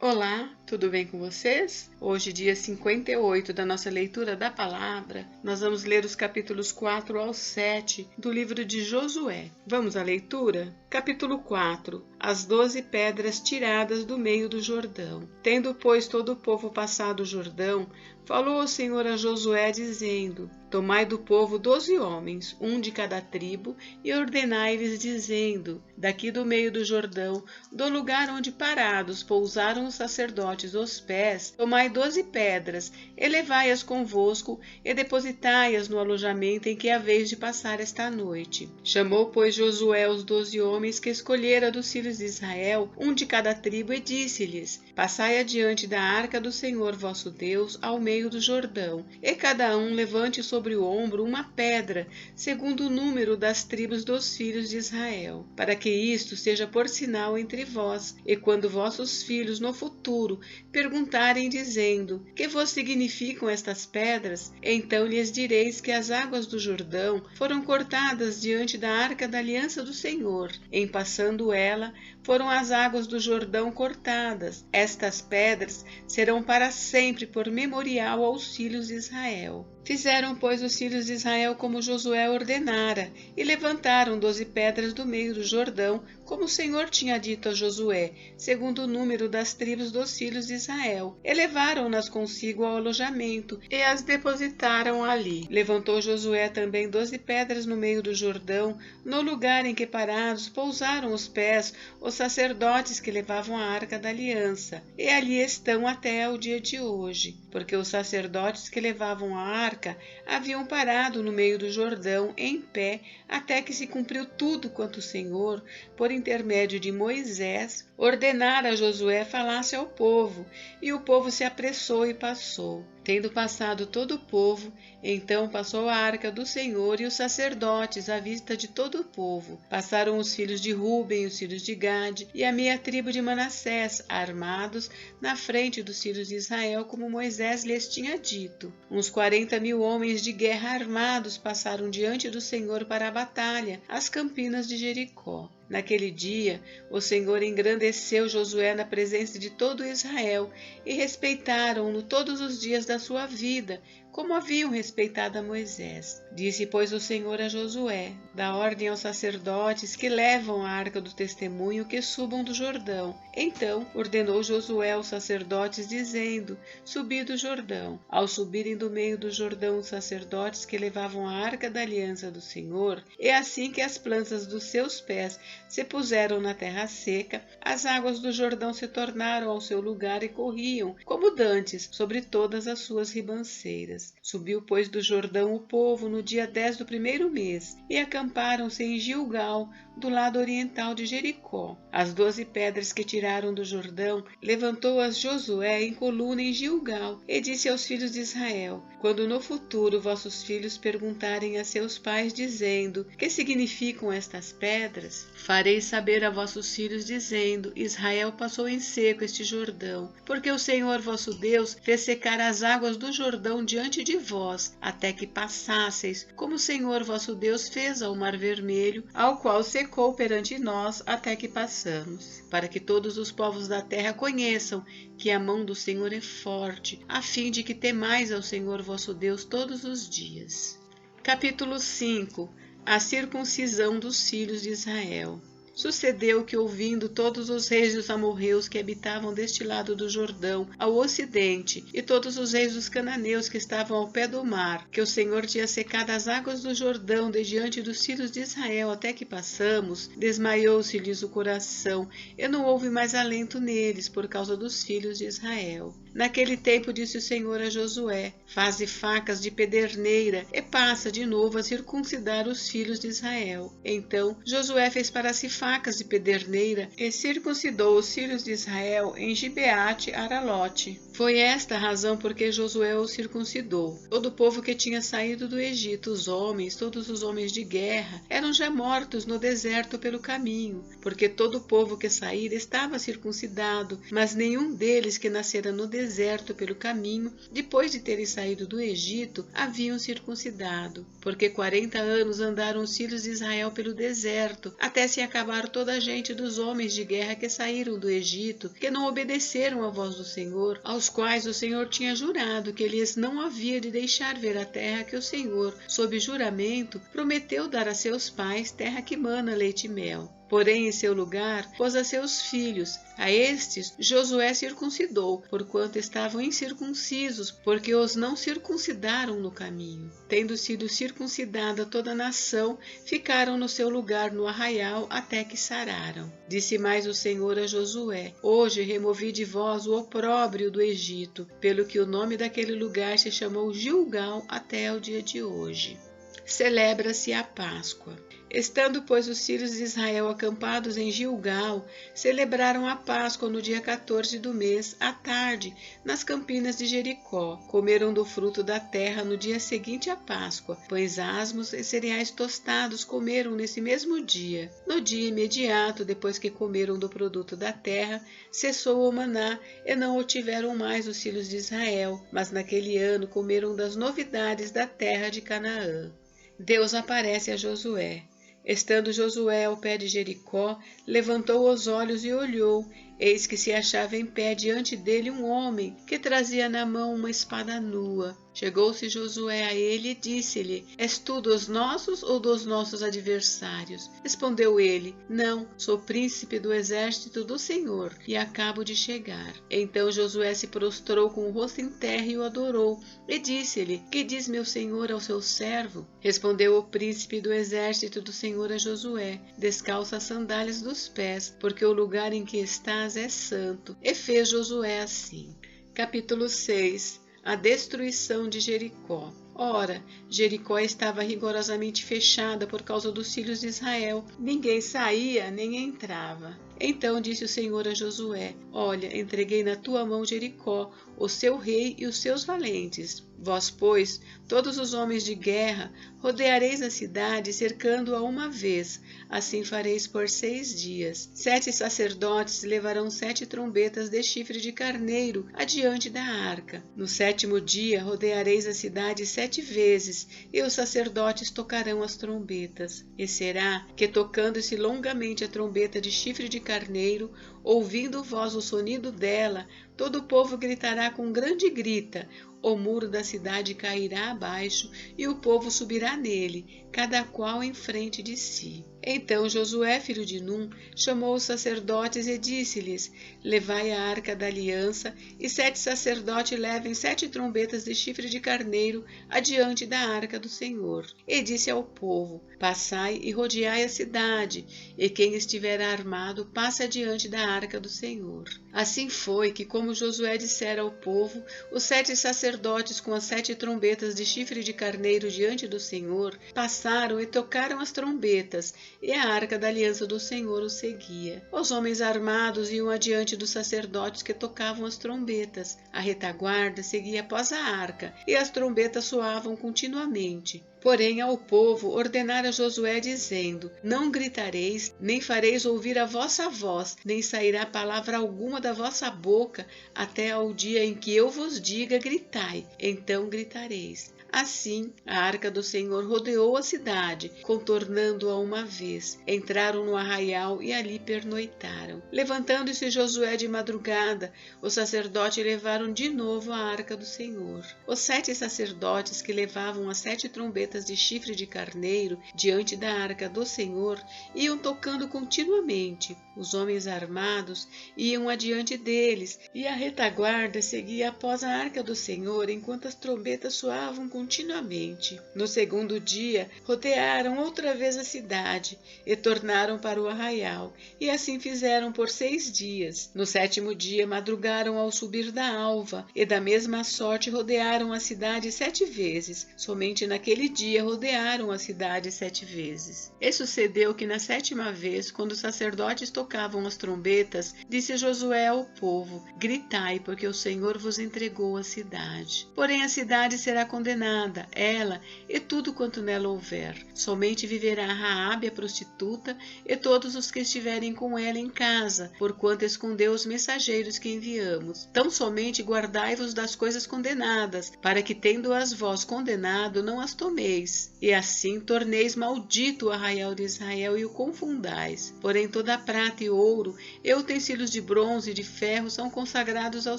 Olá, tudo bem com vocês? Hoje, dia 58 da nossa leitura da palavra, nós vamos ler os capítulos 4 ao 7 do livro de Josué. Vamos à leitura? Capítulo 4. As 12 pedras tiradas do meio do Jordão. Tendo, pois, todo o povo passado o Jordão, falou o Senhor a Josué, dizendo: Tomai do povo 12 homens, um de cada tribo, e ordenai-lhes, dizendo: Daqui do meio do Jordão, do lugar onde parados pousaram os sacerdotes os pés, tomai 12 pedras, e levai-as convosco, e depositai-as no alojamento em que haveis de passar esta noite. Chamou, pois, Josué os 12 homens que escolhera dos filhos de Israel, um de cada tribo, e disse-lhes: Passai adiante da arca do Senhor vosso Deus ao meio do Jordão, e cada um levante sobre o ombro uma pedra, segundo o número das tribos dos filhos de Israel, para que isto seja por sinal entre vós, e quando vossos filhos no futuro perguntarem, dizendo: Que vos significam estas pedras? Então lhes direis que as águas do Jordão foram cortadas diante da arca da aliança do Senhor. Em passando ela, foram as águas do Jordão cortadas. Estas pedras serão para sempre por memorial aos filhos de Israel. Fizeram, pois, os filhos de Israel como Josué ordenara, e levantaram 12 pedras do meio do Jordão, como o Senhor tinha dito a Josué, segundo o número das tribos dos filhos de Israel. E levaram-nas consigo ao alojamento, e as depositaram ali. Levantou Josué também 12 pedras no meio do Jordão, no lugar em que parados pousaram os pés os sacerdotes que levavam a arca da aliança, e ali estão até o dia de hoje, porque os sacerdotes que levavam a arca haviam parado no meio do Jordão em pé, até que se cumpriu tudo quanto o Senhor, por intermédio de Moisés, ordenara a Josué falasse ao povo, e o povo se apressou e passou. Tendo passado todo o povo, então passou a arca do Senhor e os sacerdotes à vista de todo o povo. Passaram os filhos de Ruben, os filhos de Gade e a meia tribo de Manassés, armados na frente dos filhos de Israel, como Moisés lhes tinha dito. Uns 40.000 homens de guerra armados passaram diante do Senhor para a batalha, às campinas de Jericó. Naquele dia, o Senhor engrandeceu Josué na presença de todo Israel, e respeitaram-no todos os dias da sua vida, como haviam respeitado a Moisés. Disse, pois, o Senhor a Josué: Dá ordem aos sacerdotes que levam a arca do testemunho que subam do Jordão. Então ordenou Josué aos sacerdotes, dizendo: Subi do Jordão. Ao subirem do meio do Jordão os sacerdotes que levavam a arca da aliança do Senhor, e assim que as plantas dos seus pés se puseram na terra seca, as águas do Jordão se tornaram ao seu lugar e corriam, como dantes, sobre todas as suas ribanceiras. Subiu, pois, do Jordão o povo no dia 10 do primeiro mês, e acamparam-se em Gilgal, do lado oriental de Jericó. As 12 pedras que tiraram do Jordão, levantou-as Josué em coluna em Gilgal, e disse aos filhos de Israel: Quando no futuro vossos filhos perguntarem a seus pais, dizendo: Que significam estas pedras? Farei saber a vossos filhos, dizendo: Israel passou em seco este Jordão, porque o Senhor vosso Deus fez secar as águas do Jordão diante de vós, até que passasseis, como o Senhor vosso Deus fez ao Mar Vermelho, ao qual secou perante nós até que passamos, para que todos os povos da terra conheçam que a mão do Senhor é forte, a fim de que temais ao Senhor vosso Deus todos os dias. Capítulo 5. A circuncisão dos filhos de Israel. Sucedeu que, ouvindo todos os reis dos amorreus que habitavam deste lado do Jordão, ao ocidente, e todos os reis dos cananeus que estavam ao pé do mar, que o Senhor tinha secado as águas do Jordão de diante dos filhos de Israel até que passamos, desmaiou-se-lhes o coração, e não houve mais alento neles por causa dos filhos de Israel. Naquele tempo disse o Senhor a Josué: Faze facas de pederneira, e passa de novo a circuncidar os filhos de Israel. Então Josué fez para si facas de pederneira, e circuncidou os filhos de Israel em Gibeate Aralote. Foi esta a razão por que Josué os circuncidou. Todo o povo que tinha saído do Egito, os homens, todos os homens de guerra, eram já mortos no deserto pelo caminho, porque todo o povo que saíra estava circuncidado, mas nenhum deles que nascera no deserto pelo caminho, depois de terem saído do Egito, haviam circuncidado, porque 40 anos andaram os filhos de Israel pelo deserto, até se acabar acabar toda a gente dos homens de guerra que saíram do Egito, que não obedeceram à voz do Senhor, aos quais o Senhor tinha jurado que lhes não havia de deixar ver a terra que o Senhor, sob juramento, prometeu dar a seus pais, terra que mana leite e mel. Porém, em seu lugar, pôs a seus filhos. A estes Josué circuncidou, porquanto estavam incircuncisos, porque os não circuncidaram no caminho. Tendo sido circuncidada toda a nação, ficaram no seu lugar no arraial até que sararam. Disse mais o Senhor a Josué: Hoje removi de vós o opróbrio do Egito, pelo que o nome daquele lugar se chamou Gilgal até o dia de hoje. Celebra-se a Páscoa. Estando, pois, os filhos de Israel acampados em Gilgal, celebraram a Páscoa no dia 14 do mês, à tarde, nas campinas de Jericó. Comeram do fruto da terra no dia seguinte à Páscoa. Pães asmos e cereais tostados comeram nesse mesmo dia. No dia imediato, depois que comeram do produto da terra, cessou o maná e não o tiveram mais os filhos de Israel, mas naquele ano comeram das novidades da terra de Canaã. Deus aparece a Josué. Estando Josué ao pé de Jericó, levantou os olhos e olhou. Eis que se achava em pé diante dele um homem, que trazia na mão uma espada nua. Chegou-se Josué a ele e disse-lhe: És tu dos nossos ou dos nossos adversários? Respondeu ele: Não, sou príncipe do exército do Senhor, e acabo de chegar. Então Josué se prostrou com o rosto em terra e o adorou, e disse-lhe: Que diz meu senhor ao seu servo? Respondeu o príncipe do exército do Senhor a Josué: Descalça as sandálias dos pés, porque o lugar em que estás é santo. E fez Josué assim. Capítulo 6. A destruição de Jericó. Ora, Jericó estava rigorosamente fechada por causa dos filhos de Israel. Ninguém saía nem entrava. Então disse o Senhor a Josué: Olha, entreguei na tua mão Jericó, o seu rei e os seus valentes. Vós, pois, todos os homens de guerra, rodeareis a cidade, cercando-a uma vez. Assim fareis por 6 dias. 7 sacerdotes levarão 7 trombetas de chifre de carneiro adiante da arca. No 7º dia rodeareis a cidade 7 vezes, e os sacerdotes tocarão as trombetas. E será que, tocando-se longamente a trombeta de chifre de carneiro, ouvindo vós o sonido dela, todo o povo gritará com grande grita. O muro da cidade cairá abaixo e o povo subirá nele, cada qual em frente de si. Então Josué, filho de Num, chamou os sacerdotes e disse-lhes: Levai a arca da aliança, e 7 sacerdotes levem 7 trombetas de chifre de carneiro adiante da arca do Senhor. E disse ao povo: Passai e rodeai a cidade, e quem estiver armado passe adiante da arca do Senhor. Assim foi que, como Josué dissera ao povo, os 7 sacerdotes com as 7 trombetas de chifre de carneiro diante do Senhor passaram e tocaram as trombetas, e a arca da aliança do Senhor os seguia. Os homens armados iam adiante dos sacerdotes que tocavam as trombetas. A retaguarda seguia após a arca, e as trombetas soavam continuamente. Porém ao povo ordenara Josué, dizendo: Não gritareis, nem fareis ouvir a vossa voz, nem sairá palavra alguma da vossa boca, até ao dia em que eu vos diga: gritai, então gritareis. Assim, a arca do Senhor rodeou a cidade, contornando-a uma vez. Entraram no arraial e ali pernoitaram. Levantando-se Josué de madrugada, os sacerdotes levaram de novo a arca do Senhor. Os 7 sacerdotes que levavam as 7 trombetas de chifre de carneiro diante da arca do Senhor iam tocando continuamente. Os homens armados iam adiante deles, e a retaguarda seguia após a arca do Senhor, enquanto as trombetas soavam continuamente. No 2º dia, rodearam outra vez a cidade e tornaram para o arraial, e assim fizeram por 6 dias. No 7º dia, madrugaram ao subir da alva, e da mesma sorte rodearam a cidade 7 vezes. Somente naquele dia rodearam a cidade 7 vezes. E sucedeu que na 7ª vez, quando os sacerdotes tocavam as trombetas, disse Josué ao povo: Gritai, porque o Senhor vos entregou a cidade. Porém a cidade será condenada condenada, ela e tudo quanto nela houver. Somente viverá Raabe a prostituta e todos os que estiverem com ela em casa, porquanto escondeu os mensageiros que enviamos. Tão somente guardai-vos das coisas condenadas, para que, tendo-as vós condenado, não as tomeis. E assim torneis maldito o arraial de Israel e o confundais. Porém toda a prata e ouro e utensílios de bronze e de ferro são consagrados ao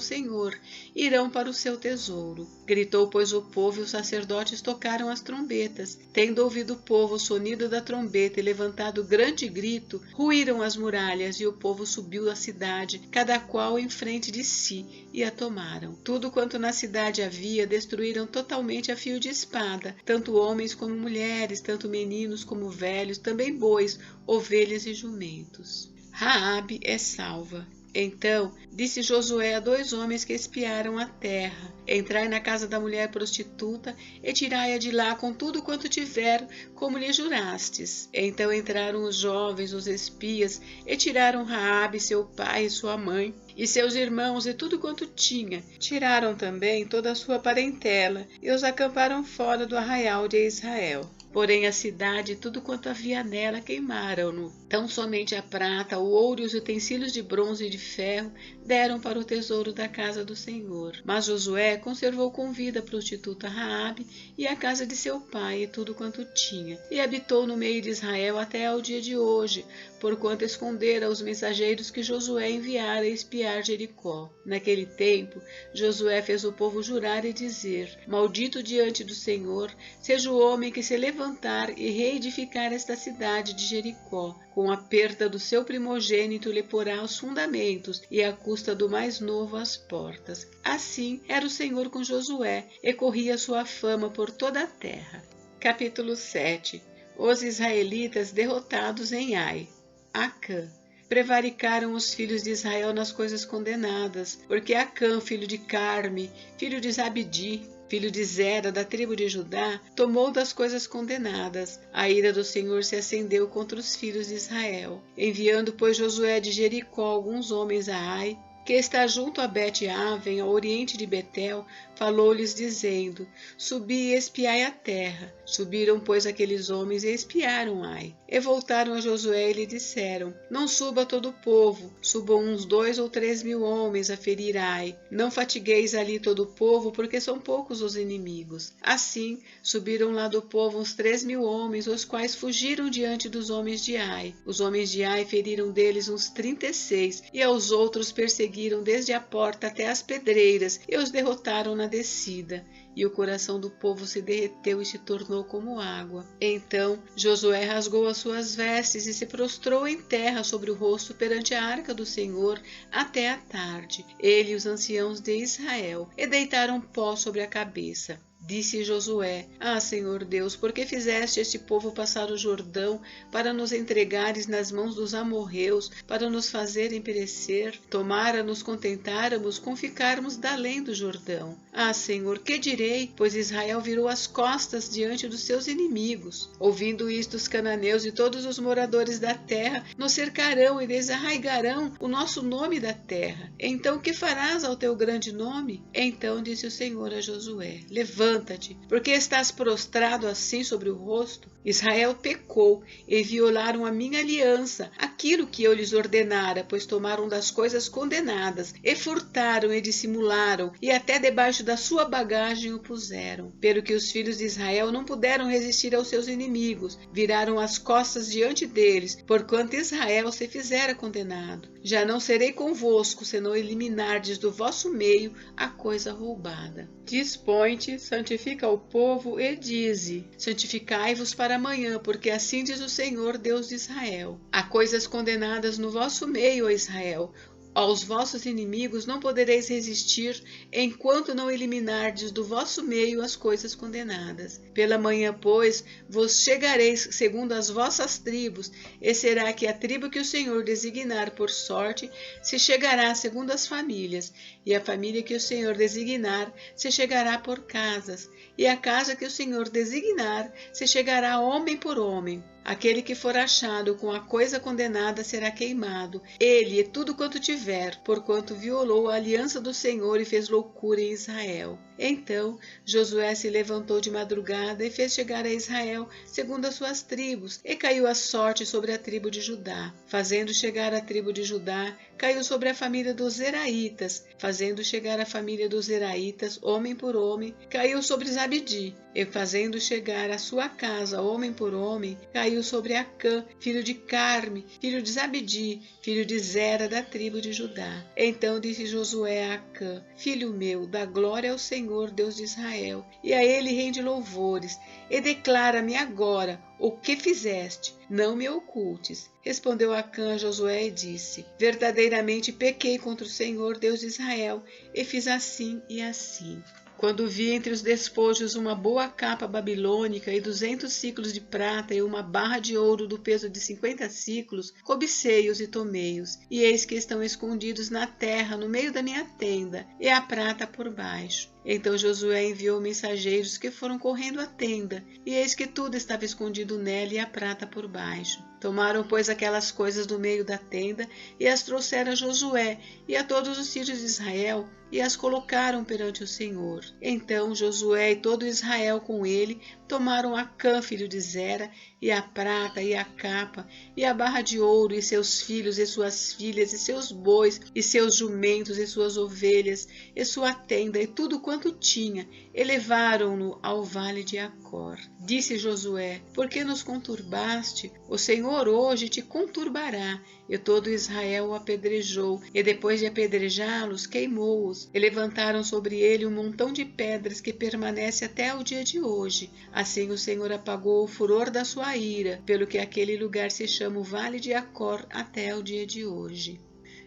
Senhor, irão para o seu tesouro. Gritou, pois, o povo, e os sacerdotes tocaram as trombetas. Tendo ouvido o povo o sonido da trombeta e levantado grande grito, ruíram as muralhas, e o povo subiu à cidade, cada qual em frente de si, e a tomaram. Tudo quanto na cidade havia, destruíram totalmente a fio de espada, tanto homens como mulheres, tanto meninos como velhos, também bois, ovelhas e jumentos. Raabe é salva. Então disse Josué a 2 homens que espiaram a terra: entrai na casa da mulher prostituta e tirai-a de lá com tudo quanto tiver, como lhe jurastes. Então entraram os jovens, os espias, e tiraram Raabe, seu pai e sua mãe, e seus irmãos e tudo quanto tinha. Tiraram também toda a sua parentela e os acamparam fora do arraial de Israel. Porém a cidade e tudo quanto havia nela queimaram-no. Tão somente a prata, o ouro e os utensílios de bronze e de ferro deram para o tesouro da casa do Senhor. Mas Josué conservou com vida a prostituta Raabe e a casa de seu pai e tudo quanto tinha, e habitou no meio de Israel até ao dia de hoje, porquanto escondera os mensageiros que Josué enviara a espiar Jericó. Naquele tempo, Josué fez o povo jurar e dizer: maldito diante do Senhor seja o homem que se levantar e reedificar esta cidade de Jericó. Com a perda do seu primogênito lhe porá os fundamentos, e à custa do mais novo as portas. Assim era o Senhor com Josué, e corria sua fama por toda a terra. Capítulo 7. Os israelitas derrotados em Ai. Acã. Prevaricaram os filhos de Israel nas coisas condenadas, porque Acã, filho de Carme, filho de Zabdi, filho de Zera, da tribo de Judá, tomou das coisas condenadas. A ira do Senhor se acendeu contra os filhos de Israel. Enviando, pois, Josué de Jericó alguns homens a Ai, que está junto a Bet-Aven, ao oriente de Betel, falou-lhes dizendo: subi e espiai a terra. Subiram, pois, aqueles homens e espiaram Ai. E voltaram a Josué e lhe disseram: não suba todo o povo, subam uns 2 ou 3 mil homens a ferir Ai. Não fatigueis ali todo o povo, porque são poucos os inimigos. Assim, subiram lá do povo uns 3 mil homens, os quais fugiram diante dos homens de Ai. Os homens de Ai feriram deles uns 36, e aos outros perseguiram desde a porta até as pedreiras, e os derrotaram na descida. E o coração do povo se derreteu e se tornou como água. Então Josué rasgou as suas vestes e se prostrou em terra sobre o rosto perante a arca do Senhor até a tarde, ele e os anciãos de Israel, e deitaram pó sobre a cabeça. Disse Josué: Senhor Deus, por que fizeste este povo passar o Jordão para nos entregares nas mãos dos amorreus, para nos fazerem perecer? Tomara nos contentáramos com ficarmos da além do Jordão. Senhor, que direi? Pois Israel virou as costas diante dos seus inimigos. Ouvindo isto, os cananeus e todos os moradores da terra nos cercarão e desarraigarão o nosso nome da terra. Então que farás ao teu grande nome? Então disse o Senhor a Josué: levanta-te, porque estás prostrado assim sobre o rosto? Israel pecou e violaram a minha aliança, aquilo que eu lhes ordenara, pois tomaram das coisas condenadas, e furtaram e dissimularam, e até debaixo da sua bagagem o puseram. Pelo que os filhos de Israel não puderam resistir aos seus inimigos, viraram as costas diante deles, porquanto Israel se fizera condenado. Já não serei convosco, se não eliminardes do vosso meio a coisa roubada. Dispõe-te, santifica o povo e dize: santificai-vos para amanhã, porque assim diz o Senhor, Deus de Israel: há coisas condenadas no vosso meio, ó Israel. Aos vossos inimigos não podereis resistir, enquanto não eliminardes do vosso meio as coisas condenadas. Pela manhã, pois, vos chegareis segundo as vossas tribos, e será que a tribo que o Senhor designar por sorte se chegará segundo as famílias, e a família que o Senhor designar se chegará por casas, e a casa que o Senhor designar se chegará homem por homem. Aquele que for achado com a coisa condenada será queimado, ele e tudo quanto tiver, porquanto violou a aliança do Senhor e fez loucura em Israel. Então Josué se levantou de madrugada e fez chegar a Israel segundo as suas tribos, e caiu a sorte sobre a tribo de Judá. Fazendo chegar a tribo de Judá, caiu sobre a família dos Zeraitas. Fazendo chegar a família dos Zeraitas, homem por homem, caiu sobre Zabdi. E fazendo chegar a sua casa, homem por homem, caiu sobre Acã, filho de Carme, filho de Zabdi, filho de Zera, da tribo de Judá. Então disse Josué a Acã: Filho meu, dá glória ao Senhor, Deus de Israel, e a ele rende louvores, e declara-me agora o que fizeste, não me ocultes. Respondeu Acã a Josué e disse: Verdadeiramente pequei contra o Senhor, Deus de Israel, e fiz assim e assim. Quando vi entre os despojos uma boa capa babilônica e 200 siclos de prata e uma barra de ouro do peso de 50 siclos, cobicei-os e tomei-os, e eis que estão escondidos na terra no meio da minha tenda, e a prata por baixo. Então Josué enviou mensageiros que foram correndo à tenda, e eis que tudo estava escondido nela e a prata por baixo. Tomaram, pois, aquelas coisas do meio da tenda e as trouxeram a Josué e a todos os filhos de Israel e as colocaram perante o Senhor. Então Josué e todo Israel com ele tomaram Acã, filho de Zera, e a prata e a capa e a barra de ouro e seus filhos e suas filhas e seus bois e seus jumentos e suas ovelhas e sua tenda e tudo quanto tinha, e levaram-no ao vale de Acor. Disse Josué: Por que nos conturbaste? O Senhor hoje te conturbará. E todo Israel o apedrejou, e depois de apedrejá-los, queimou-os, e levantaram sobre ele um montão de pedras que permanece até o dia de hoje. Assim o Senhor apagou o furor da sua ira, pelo que aquele lugar se chama o Vale de Acor até o dia de hoje.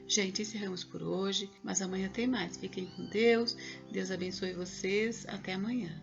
Gente, encerramos por hoje, mas amanhã tem mais. Fiquem com Deus, Deus abençoe vocês, até amanhã.